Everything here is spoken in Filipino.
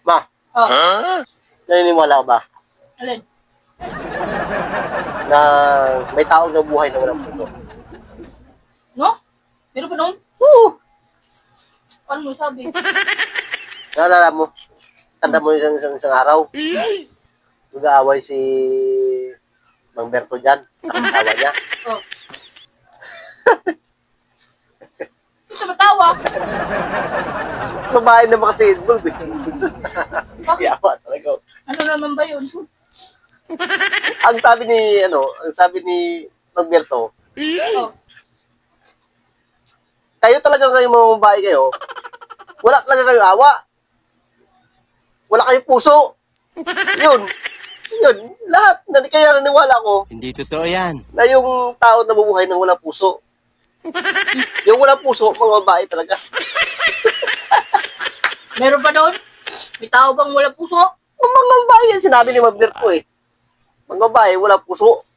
Ma, Oh, naniniwala ka ba alin? na may taong nabuhay na walang puso? No? Meron pa noon? Oo. Ano mo sabi? Naalala mo, tanda mo isang araw, nag-aaway si Mang Berto dyan, ang asawa niya. Oh. Hindi ka matawa. Babae naman kasi involved eh. Bakit? Yawa talaga. Ano naman ba yun? Ang sabi ni Mang Berto, Oh. kayo talaga kayong mga babae kayo, wala talaga kayong awa. Wala kayong puso. Yun. Lahat. Kaya naniwala ko Hindi totoo yan. na yung tao na mabuhay ng walang puso. Yung walang puso, mga babae talaga. Meron pa doon? May tao bang walang puso? Mga babae yan, sinabi ni Mang Berto eh. Mga babae, walang puso.